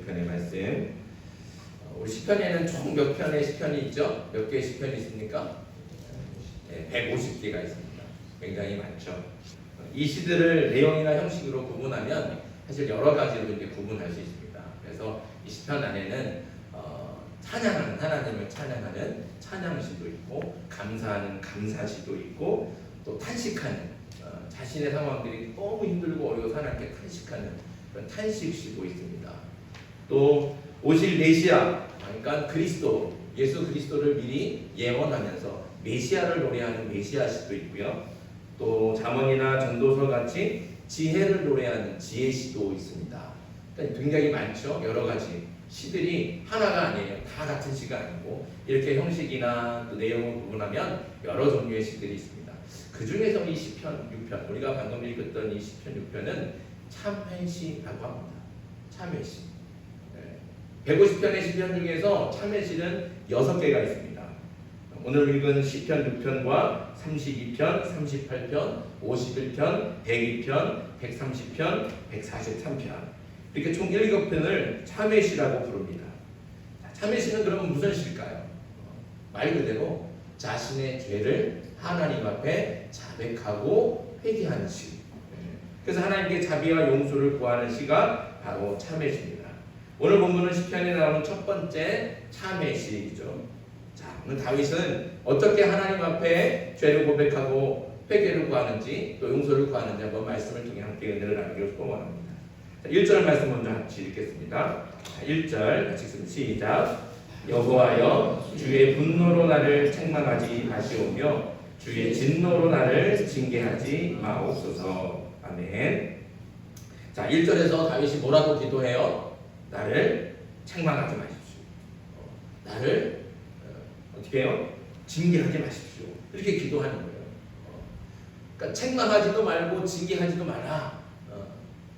시편의 말씀. 우리 시편에는 총 몇 편의 시편이 있죠? 몇 개의 시편이 있습니까? 150개가 있습니다. 굉장히 많죠. 이 시들을 내용이나 형식으로 구분하면 사실 여러 가지로 이제 구분할 수 있습니다. 그래서 이 시편 안에는 찬양하는, 하나님을 찬양하는 찬양시도 있고, 감사하는 감사시도 있고, 또 탄식하는, 자신의 상황들이 너무 힘들고 어려워서 하나님께 탄식하는 그런 탄식시도 있습니다. 또 오실 메시아, 그러니까 그리스도, 예수 그리스도를 미리 예언하면서 메시아를 노래하는 메시아시도 있고요. 또 잠언이나 전도서 같이 지혜를 노래하는 지혜시도 있습니다. 그러니까 굉장히 많죠. 여러 가지 시들이 하나가 아니에요. 다 같은 시가 아니고 이렇게 형식이나 또 내용을 구분하면 여러 종류의 시들이 있습니다. 그 중에서 이 시편 6편, 우리가 방금 읽었던 이 시편 6편은 참회시라고 합니다. 참회시. 150편의 시편 중에서 참회시는 6개가 있습니다. 오늘 읽은 시편 6편과 32편, 38편, 51편, 102편, 130편, 143편 이렇게 총 7편을 참회시라고 부릅니다. 참회시는 그러면 무슨 시일까요? 말 그대로 자신의 죄를 하나님 앞에 자백하고 회개하는 시. 그래서 하나님께 자비와 용서를 구하는 시가 바로 참회시입니다. 오늘 본문은 시편에 나오는 첫 번째 참회시이죠. 자, 오늘 다윗은 어떻게 하나님 앞에 죄를 고백하고 회개를 구하는지 또 용서를 구하는지 한번 말씀을 통해 함께 은혜를 나누기를 소원합니다. 1절 말씀 먼저 같이 읽겠습니다. 1절 같이 읽습니다. 시작. 여호와여 주의 분노로 나를 책망하지 마시오며 주의 진노로 나를 징계하지 마옵소서. 아멘. 자, 1절에서 다윗이 뭐라고 기도해요? 나를 책망하지 마십시오. 나를 어떻게 해요? 징계하지 마십시오. 이렇게 기도하는 거예요. 그러니까 책망하지도 말고 징계하지도 마라.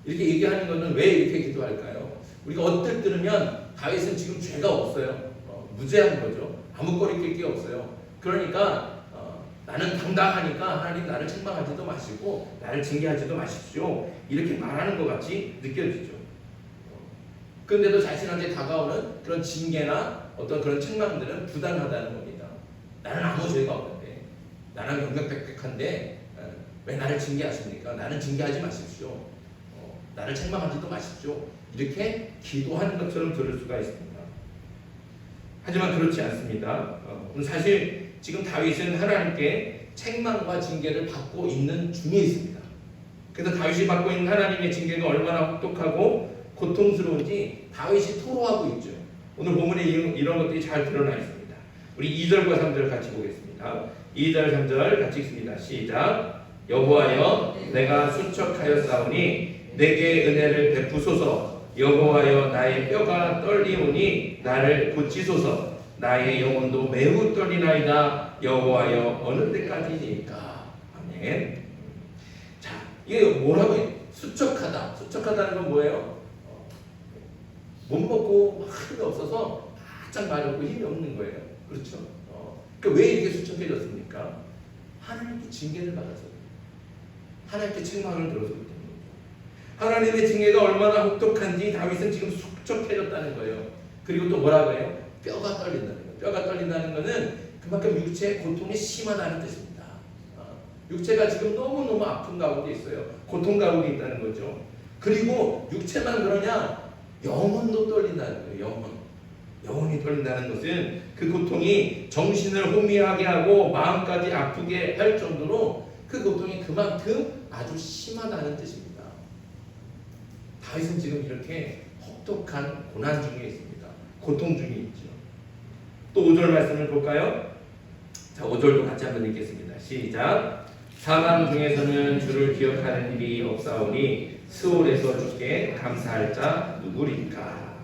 이렇게 얘기하는 것은 왜 이렇게 기도할까요? 우리가 언뜻 들으면 다윗은 지금 죄가 없어요. 무죄한 거죠. 아무 거리낄 게 없어요. 그러니까 나는 당당하니까 하나님 나를 책망하지도 마시고 나를 징계하지도 마십시오. 이렇게 말하는 것 같이 느껴지죠. 그런데도 자신한테 다가오는 그런 징계나 어떤 그런 책망들은 부당하다는 겁니다. 나는 아무 죄가 없는데, 나는 명명백백한데 왜 나를 징계하십니까? 나는 징계하지 마십시오. 나를 책망하지도 마십시오. 이렇게 기도하는 것처럼 들을 수가 있습니다. 하지만 그렇지 않습니다. 사실 지금 다윗은 하나님께 책망과 징계를 받고 있는 중에 있습니다. 그래서 다윗이 받고 있는 하나님의 징계가 얼마나 혹독하고 고통스러운지 다윗이 토로하고 있죠. 오늘 본문에 이런 것들이 잘 드러나 있습니다. 우리 2절과 3절 같이 보겠습니다. 2절 3절 같이 읽습니다. 시작. 여호와여 내가 수척하였사오니 내게 은혜를 베푸소서. 여호와여 나의 뼈가 떨리오니 나를 고치소서. 나의 영혼도 매우 떨리나이다. 여호와여 어느 때까지니까. 아멘. 자, 이게 뭐라고 해요? 수척하다. 수척하다는 건 뭐예요? 못 먹고 힘이 없어서 바짝 마르고 힘이 없는 거예요. 그렇죠? 그러니까 왜 이렇게 수척해졌습니까? 하나님께 징계를 받아서, 하나님께 책망을 들어서 그렇다는 거죠. 하나님의 징계가 얼마나 혹독한지 다윗은 지금 수척해졌다는 거예요. 그리고 또 뭐라고 해요? 뼈가 떨린다는 거예요. 뼈가 떨린다는 것은 그만큼 육체의 고통이 심하다는 뜻입니다. 육체가 지금 너무너무 아픈 가운데 있어요. 고통 가운데 있다는 거죠. 그리고 육체만 그러냐? 영혼도 떨린다는 거예요. 영혼이 떨린다는 것은 그 고통이 정신을 혼미하게 하고 마음까지 아프게 할 정도로 그 고통이 그만큼 아주 심하다는 뜻입니다. 다윗은 지금 이렇게 혹독한 고난 중에 있습니다. 고통 중에 있죠. 또 5절 말씀을 볼까요? 자, 5절도 같이 한번 읽겠습니다. 시작. 사망 중에서는 주를 기억하는 일이 없사오니 스올에서 주께 감사할 자 누구리까?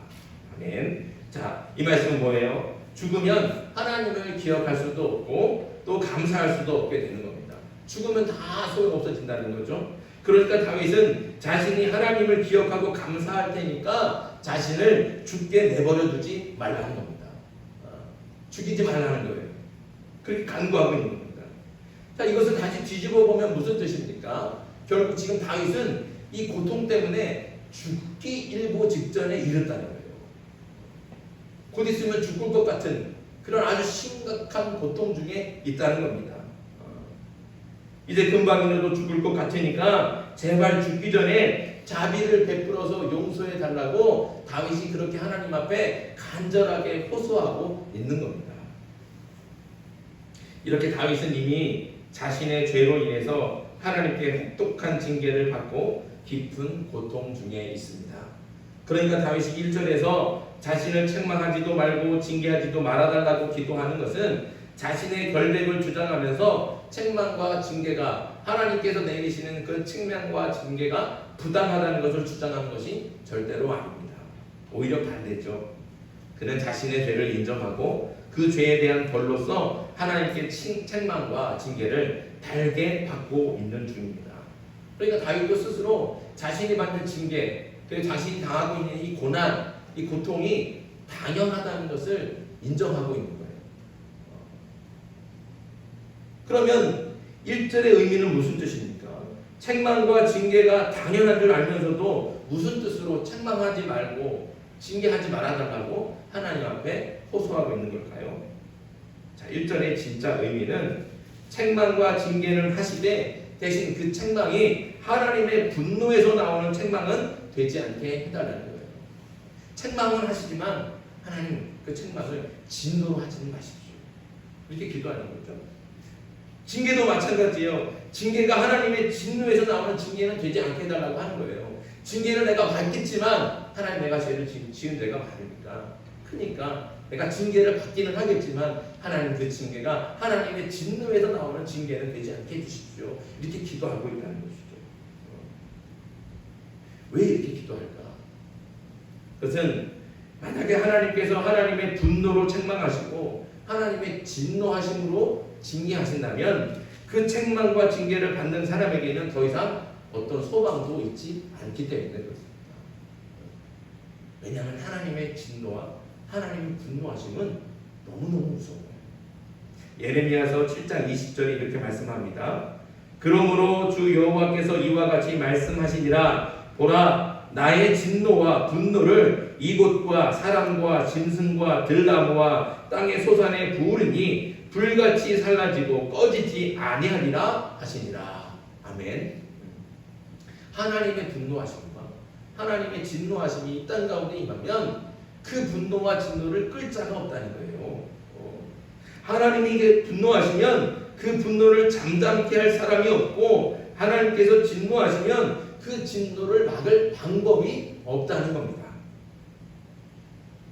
아멘. 자, 이 말씀은 뭐예요? 죽으면 하나님을 기억할 수도 없고 또 감사할 수도 없게 되는 겁니다. 죽으면 다 소용없어진다는 거죠. 그러니까 다윗은 자신이 하나님을 기억하고 감사할 테니까 자신을 죽게 내버려 두지 말라는 겁니다. 죽이지 말라는 거예요. 그렇게 간구하고 있는 겁니다. 자, 이것을 다시 뒤집어 보면 무슨 뜻입니까? 결국 지금 다윗은 이 고통 때문에 죽기 일보 직전에 이르렀다는 거예요. 곧 있으면 죽을 것 같은 그런 아주 심각한 고통 중에 있다는 겁니다. 이제 금방이라도 죽을 것 같으니까 제발 죽기 전에 자비를 베풀어서 용서해 달라고 다윗이 그렇게 하나님 앞에 간절하게 호소하고 있는 겁니다. 이렇게 다윗은 이미 자신의 죄로 인해서 하나님께 혹독한 징계를 받고 깊은 고통 중에 있습니다. 그러니까 다윗이 1절에서 자신을 책망하지도 말고 징계하지도 말아달라고 기도하는 것은 자신의 결백을 주장하면서 책망과 징계가 하나님께서 내리시는 그 책망과 징계가 부당하다는 것을 주장하는 것이 절대로 아닙니다. 오히려 반대죠. 그는 자신의 죄를 인정하고 그 죄에 대한 벌로서 하나님께 책망과 징계를 달게 받고 있는 중입니다. 그러니까 다윗도 스스로 자신이 받는 징계, 그리고 자신이 당하고 있는 이 고난, 이 고통이 당연하다는 것을 인정하고 있는 거예요. 그러면 1절의 의미는 무슨 뜻입니까? 책망과 징계가 당연한 줄 알면서도 무슨 뜻으로 책망하지 말고 징계하지 말아달라고 하나님 앞에 호소하고 있는 걸까요? 자, 1절의 진짜 의미는 책망과 징계는 하시되 대신 그 책망이 하나님의 분노에서 나오는 책망은 되지 않게 해달라는 거예요. 책망은 하시지만 하나님 그 책망을 진노로 하지는 마십시오. 이렇게 기도하는 거죠. 징계도 마찬가지예요. 징계가 하나님의 진노에서 나오는 징계는 되지 않게 해달라고 하는 거예요. 징계를 내가 받겠지만 하나님 내가 죄를 지은 죄가 많으니까 크니까 내가 징계를 받기는 하겠지만 하나님 그 징계가 하나님의 진노에서 나오는 징계는 되지 않게 해주십시오. 이렇게 기도하고 있다는 것이죠. 왜 이렇게 기도할까? 그것은 만약에 하나님께서 하나님의 분노로 책망하시고 하나님의 진노하심으로 징계하신다면 그 책망과 징계를 받는 사람에게는 더 이상 어떤 소망도 있지 않기 때문에 그렇습니다. 왜냐하면 하나님의 진노와 하나님의 분노하심은 너무너무 무서워요. 예레미야서 7장 20절에 이렇게 말씀합니다. 그러므로 주 여호와께서 이와 같이 말씀하시니라. 보라, 나의 진노와 분노를 이곳과 사람과 짐승과 들나무와 땅의 소산에 부으리니 불같이 살라지고 꺼지지 아니하리라 하시니라. 아멘. 하나님의 분노하심과 하나님의 진노하심이 이 땅 가운데 임하면 그 분노와 진노를 끌 자가 없다는 거예요. 하나님이 분노하시면 그 분노를 잠잠케 할 사람이 없고 하나님께서 진노하시면 그 진노를 막을 방법이 없다는 겁니다.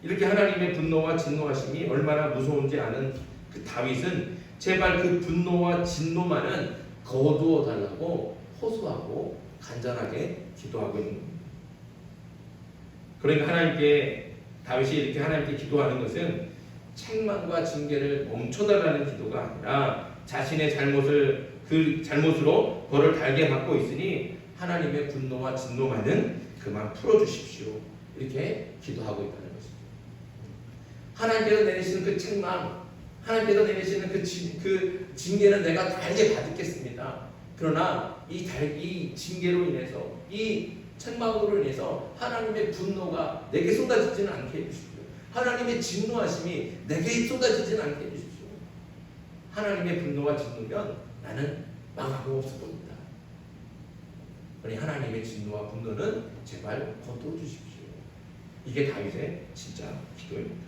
이렇게 하나님의 분노와 진노하심이 얼마나 무서운지 아는 그 다윗은 제발 그 분노와 진노만은 거두어 달라고 호소하고 간절하게 기도하고 있는 겁니다. 그러니까 다윗이 이렇게 하나님께 기도하는 것은 책망과 징계를 멈춰달라는 기도가 아니라 자신의 그 잘못으로 벌을 달게 받고 있으니 하나님의 분노와 진노만은 그만 풀어주십시오. 이렇게 기도하고 있다는 것입니다. 하나님께서 내리시는 그 책망, 하나님께서 내리시는 그 징계는 내가 달게 받겠습니다. 그러나 이 징계로 인해서, 이 책망으로 인해서 하나님의 분노가 내게 쏟아지지는 않게 해주십시오. 하나님의 진노하심이 내게 쏟아지지는 않게 해주십시오. 하나님의 분노와 진노면 나는 망하고 없을 겁니다. 그러니 하나님의 진노와 분노는 제발 거두어 주십시오. 이게 다윗의 진짜 기도입니다.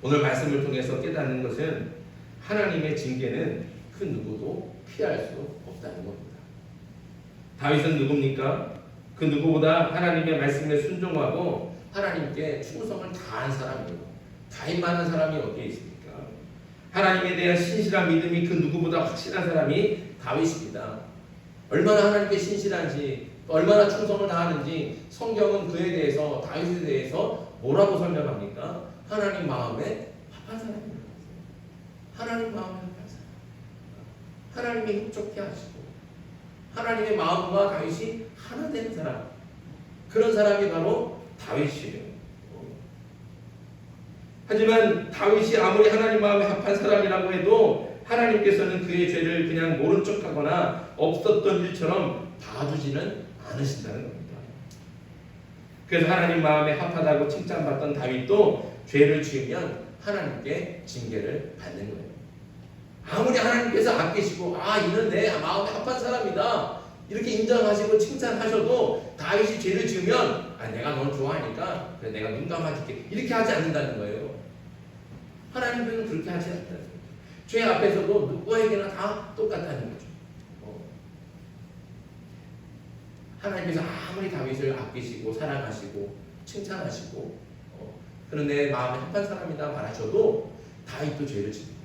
오늘 말씀을 통해서 깨닫는 것은 하나님의 징계는 그 누구도 피할 수 없다는 겁니다. 다윗은 누굽니까? 그 누구보다 하나님의 말씀에 순종하고 하나님께 충성을 다한 사람이고 다윗만한 사람이 어디에 있습니까? 하나님에 대한 신실한 믿음이 그 누구보다 확실한 사람이 다윗입니다. 얼마나 하나님께 신실한지, 얼마나 충성을 다하는지 성경은 그에 대해서, 다윗에 대해서 뭐라고 설명합니까? 하나님 마음에 합한 사람이라고 하세요. 하나님 마음에 합한 사람, 하나님이 흡족해 하시고 하나님의 마음과 다윗이 하나 되는 사람, 그런 사람이 바로 다윗이에요. 하지만 다윗이 아무리 하나님 마음에 합한 사람이라고 해도 하나님께서는 그의 죄를 그냥 모른 척하거나 없었던 일처럼 봐주지는 않으신다는 겁니다. 그래서 하나님 마음에 합하다고 칭찬받던 다윗도 죄를 지으면 하나님께 징계를 받는 거예요. 아무리 하나님께서 아끼시고 이는 내 마음에 합한 사람이다 이렇게 인정하시고 칭찬하셔도 다윗이 죄를 지으면 내가 널 좋아하니까 그래, 내가 눈 감아줄게 이렇게 하지 않는다는 거예요. 하나님께서는 그렇게 하지 않는다는 거예요. 죄 앞에서도 누구에게나 다 똑같다는 거죠. 하나님께서 아무리 다윗을 아끼시고 사랑하시고 칭찬하시고 그런 내 마음에 합한 사람이다 말하셔도 다윗도 죄를 지습니다.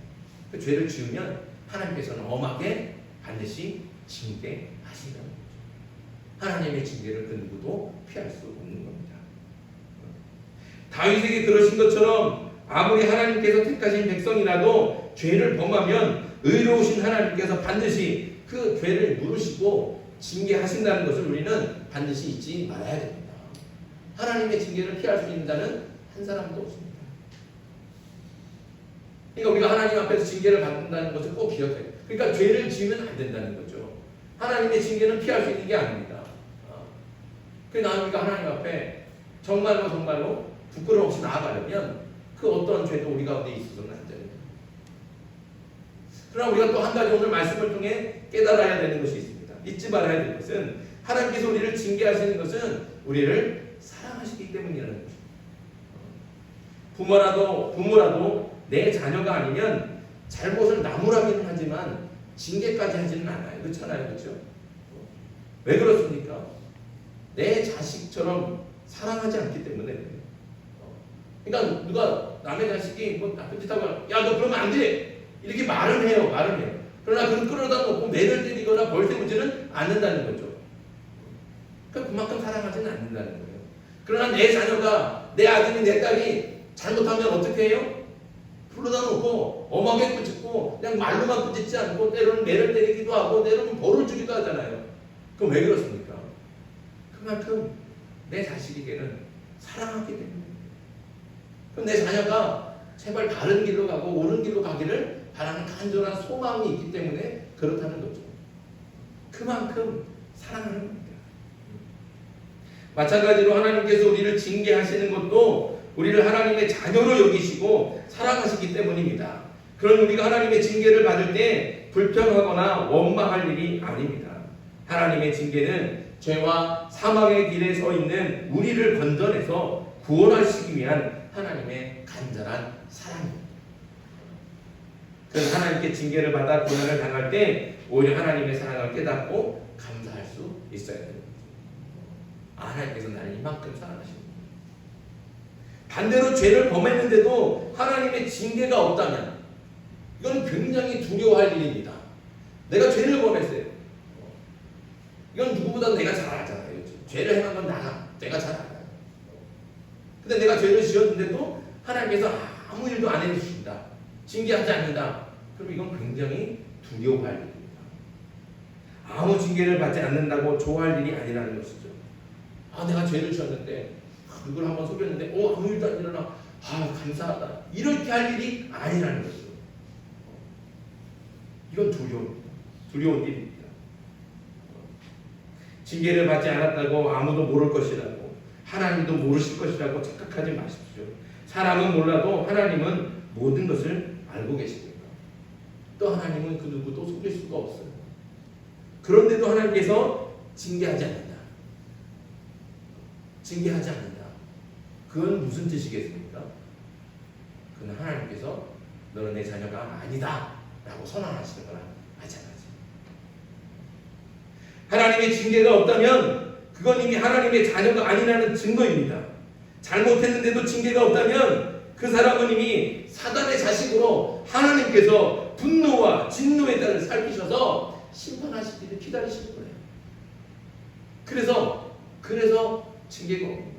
그 죄를 지으면 하나님께서는 엄하게 반드시 징계하신다는 거죠. 하나님의 징계를 그 누구도 피할 수 없는 겁니다. 다윗에게 그러신 것처럼 아무리 하나님께서 택하신 백성이라도 죄를 범하면 의로우신 하나님께서 반드시 그 죄를 물으시고 징계하신다는 것을 우리는 반드시 잊지 말아야 됩니다. 하나님의 징계를 피할 수 있는 자는 한 사람도 없습니다. 그러니까 우리가 하나님 앞에서 징계를 받는다는 것을 꼭 기억해요. 그러니까 죄를 지으면 안 된다는 거죠. 하나님의 징계는 피할 수 있는 게 아닙니다. 그러니까 우리가 하나님 앞에 정말로 부끄러움 없이 나아가려면 그 어떤 죄도 우리 가운데 있어서는 안 됩니다. 그러나 우리가 또 한 가지 오늘 말씀을 통해 깨달아야 되는 것이 있습니다. 잊지 말아야 될 것은 하나님께서 우리를 징계하시는 것은 우리를 사랑하시기 때문이라는 것입니다. 부모라도 내 자녀가 아니면 잘못을 나무라기는 하지만 징계까지 하지는 않아요. 그렇잖아요. 그렇죠? 왜 그렇습니까? 내 자식처럼 사랑하지 않기 때문에. 그러니까 누가 남의 자식이 뭐 나쁜 짓 하고 야 너 그러면 안 돼! 이렇게 말을 해요. 그러나 그걸 끌어다 놓고 매를 때리거나 벌떼우지는 않는다는 거죠. 그러니까 그만큼 사랑하지는 않는다는 거예요. 그러나 내 자녀가 내 아들이 내 딸이 잘못하면 어떻게 해요? 불러다 놓고 엄하게 꾸짖고 그냥 말로만 꾸짖지 않고 때로는 매를 때리기도 하고 때로는 벌을 주기도 하잖아요. 그럼 왜 그렇습니까? 그만큼 내 자식에게는 사랑하기 때문에. 그럼 내 자녀가 제발 바른 길로 가고 옳은 길로 가기를 바라는 간절한 소망이 있기 때문에 그렇다는 거죠. 그만큼 사랑하는 겁니다. 마찬가지로 하나님께서 우리를 징계하시는 것도 우리를 하나님의 자녀로 여기시고 사랑하시기 때문입니다. 그런 우리가 하나님의 징계를 받을 때 불평하거나 원망할 일이 아닙니다. 하나님의 징계는 죄와 사망의 길에 서 있는 우리를 건져내서 구원하시기 위한 하나님의 간절한 사랑입니다. 그래서 하나님께 징계를 받아 고난을 당할 때 오히려 하나님의 사랑을 깨닫고 감사할 수 있어야 됩니다. 하나님께서 나를 이만큼 사랑하십니다. 반대로 죄를 범했는데도 하나님의 징계가 없다면 이건 굉장히 두려워할 일입니다. 내가 죄를 범했어요. 이건 누구보다 내가 잘 알잖아요. 죄를 행한 건 내가 잘 알아요. 근데 내가 죄를 지었는데도 하나님께서 아무 일도 안 해주신다. 징계하지 않는다. 그럼 이건 굉장히 두려워할 일입니다. 아무 징계를 받지 않는다고 좋아할 일이 아니라는 것이죠. 내가 죄를 지었는데 누굴 한번 속였는데 아무 일도 안 일어나. 감사하다. 이렇게 할 일이 아니라는 거죠. 이건 두려운 일입니다. 징계를 받지 않았다고 아무도 모를 것이라고 하나님도 모르실 것이라고 착각하지 마십시오. 사람은 몰라도 하나님은 모든 것을 알고 계십니다. 또 하나님은 그 누구도 속일 수가 없어요. 그런데도 하나님께서 징계하지 않는다. 그건 무슨 뜻이겠습니까? 그건 하나님께서 너는 내 자녀가 아니다 라고 선언하시는 거랑 마찬가지. 하나님의 징계가 없다면 그건 이미 하나님의 자녀가 아니라는 증거입니다. 잘못했는데도 징계가 없다면 그 사람은 이미 사단의 자식으로 하나님께서 분노와 진노의 달을 살피셔서 심판하시기를 기다리시는 거예요. 그래서 징계가 옵니다.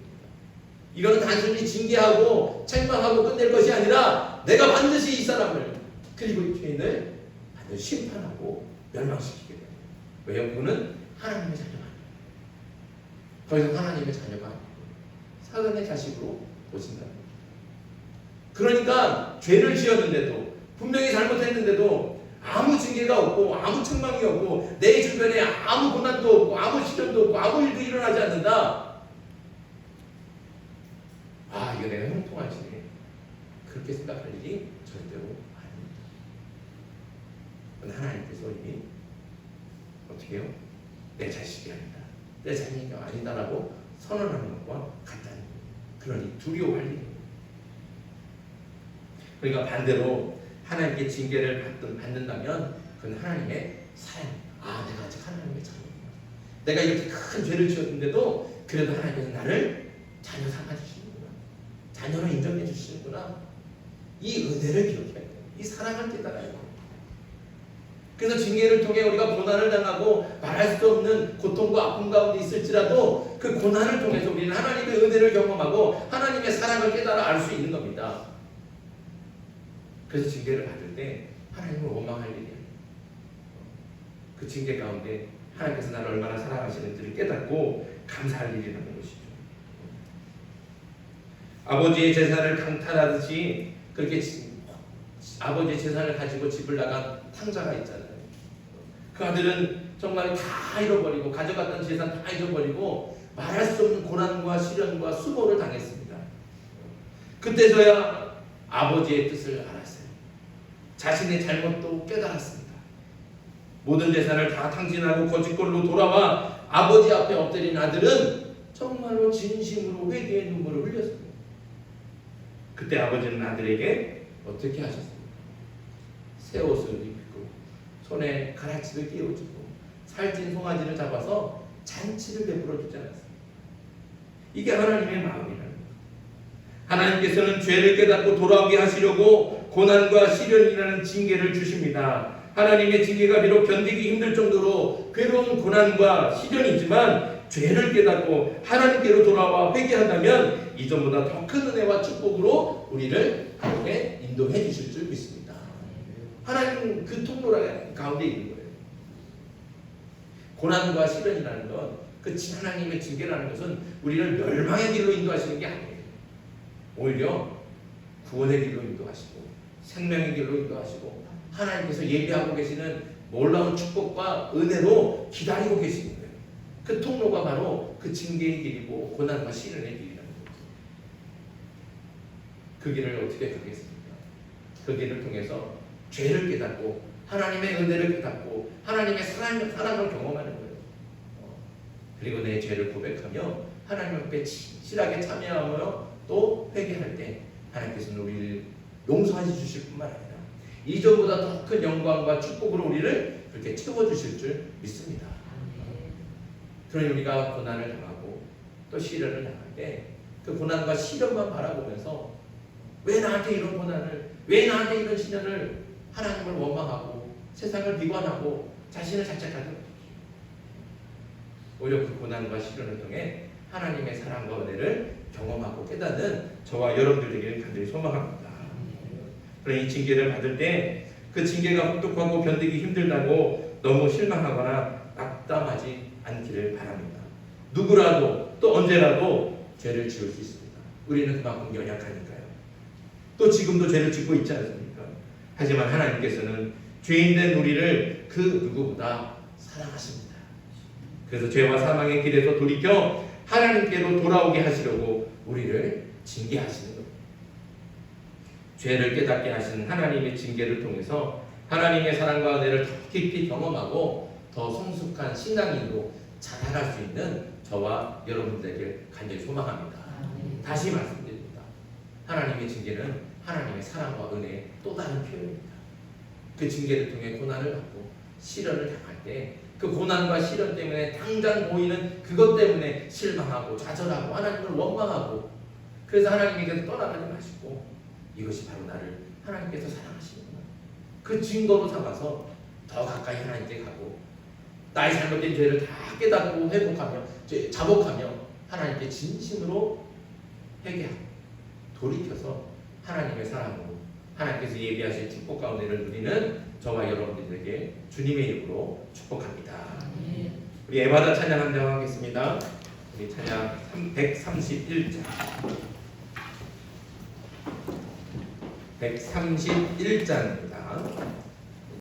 이거는 단순히 징계하고 책망하고 끝낼 것이 아니라 내가 반드시 이 사람을 그리고 이 죄인을 반드시 심판하고 멸망시키게 됩니다. 왜요? 그거는 하나님의 자녀가 아니에요. 더 이상 하나님의 자녀가 아니고 사단의 자식으로 보신다는 거죠. 그러니까 죄를 지었는데도 분명히 잘못했는데도 아무 징계가 없고 아무 책망이 없고 내 주변에 아무 고난도 없고 아무 시련도 없고 아무 일도 일어나지 않는다. 이거 내가 형통하지 그렇게 생각할 일이 절대로 아닙니다. 하나님께서 이미 어떻게 해요? 내 자식이 아니다, 내 자식이 아니다라고 선언하는 것과 같다는 거예요. 그러니 두려워할 일입니다. 그러니까 반대로 하나님께 징계를 받는다면 그건 하나님의 사랑입니다. 내가 아직 하나님의 자녀구나. 내가 이렇게 큰 죄를 지었는데도 그래도 하나님께서 나를 자녀 삼아주시는구나, 자녀로 인정해 주시는구나. 이 은혜를 기억해야 돼요. 이 사랑을 깨달아야 돼요. 그래서 징계를 통해 우리가 고난을 당하고 말할 수 없는 고통과 아픔 가운데 있을지라도 그 고난을 통해서 우리는 하나님의 은혜를 경험하고 하나님의 사랑을 깨달아 알 수 있는 겁니다. 그래서 징계를 받을 때 하나님을 원망할 일이 아니에요. 그 징계 가운데 하나님께서 나를 얼마나 사랑하시는지를 깨닫고 감사할 일이라는 것이죠. 아버지의 재산을 강탈하듯이 그렇게 아버지의 재산을 가지고 집을 나간 탕자가 있잖아요. 그 아들은 정말 다 잃어버리고 가져갔던 재산 다 잃어버리고 말할 수 없는 고난과 시련과 수고를 당했습니다. 그때서야 아버지의 뜻을 알았어요. 자신의 잘못도 깨달았습니다. 모든 재산을 다 탕진하고 거짓골로 돌아와 아버지 앞에 엎드린 아들은 정말로 진심으로 회개의 눈물을 흘렸습니다. 그때 아버지는 아들에게 어떻게 하셨습니까? 새 옷을 입히고 손에 가라치를 끼워주고 살찐 송아지를 잡아서 잔치를 베풀어 주지 않았습니다. 이게 하나님의 마음이라는 거예요. 하나님께서는 죄를 깨닫고 돌아오게 하시려고 고난과 시련이라는 징계를 주십니다. 하나님의 징계가 비록 견디기 힘들 정도로 괴로운 고난과 시련이지만 죄를 깨닫고 하나님께로 돌아와 회개한다면 이전보다 더 큰 은혜와 축복으로 우리를 하나님께 인도해 주실 줄 믿습니다. 하나님은 그 통로 가운데 있는 거예요. 고난과 시련이라는 것, 그 하나님의 징계라는 것은 우리를 멸망의 길로 인도하시는 게 아니에요. 오히려 구원의 길로 인도하시고 생명의 길로 인도하시고 하나님께서 예비하고 계시는 놀라운 축복과 은혜로 기다리고 계시는 거예요. 그 통로가 바로 그 징계의 길이고 고난과 시련의 길이라는 거죠. 그 길을 어떻게 가겠습니까? 그 길을 통해서 죄를 깨닫고 하나님의 은혜를 깨닫고 하나님의 사랑을 경험하는 거예요. 그리고 내 죄를 고백하며 하나님 앞에 진실하게 참여하며 또 회개할 때 하나님께서는 우리를 용서하시 주실 뿐만 아니라 이전보다 더 큰 영광과 축복으로 우리를 그렇게 채워주실 줄 믿습니다. 그러니 우리가 고난을 당하고 또 시련을 당할 때 그 고난과 시련만 바라보면서 왜 나한테 이런 고난을, 왜 나한테 이런 시련을, 하나님을 원망하고 세상을 비관하고 자신을 자책하는 거죠. 오히려 그 고난과 시련을 통해 하나님의 사랑과 은혜를 경험하고 깨닫는 저와 여러분들 되기를 간절히 소망합니다. 그러니 이 징계를 받을 때 그 징계가 혹독하고 견디기 힘들다고 너무 실망하거나 낙담하지 않기를 바랍니다. 누구라도 또 언제라도 죄를 지을 수 있습니다. 우리는 그만큼 연약하니까요. 또 지금도 죄를 짓고 있지 않습니까? 하지만 하나님께서는 죄인된 우리를 그 누구보다 사랑하십니다. 그래서 죄와 사망의 길에서 돌이켜 하나님께로 돌아오게 하시려고 우리를 징계하시는 겁니다. 죄를 깨닫게 하시는 하나님의 징계를 통해서 하나님의 사랑과 은혜를 더 깊이 경험하고 더 성숙한 신앙인으로 자라갈 수 있는 저와 여러분들에게 간절히 소망합니다. 다시 말씀드립니다. 하나님의 징계는 하나님의 사랑과 은혜의 또 다른 표현입니다. 그 징계를 통해 고난을 받고 시련을 당할 때 그 고난과 시련 때문에 당장 보이는 그것 때문에 실망하고 좌절하고 하나님을 원망하고 그래서 하나님에게서 떠나가지 마시고 이것이 바로 나를 하나님께서 사랑하시는구나. 그 증거로 삼아서 더 가까이 하나님께 가고 나의 잘못된 죄를 다 깨닫고 회복하며 자복하며 하나님께 진심으로 회개하고 돌이켜서 하나님의 사랑으로 하나님께서 예비하신 축복 가운데를 누리는 저와 여러분들에게 주님의 이름으로 축복합니다. 우리 에바다 찬양 한 장 하겠습니다. 우리 찬양 131장 131장입니다.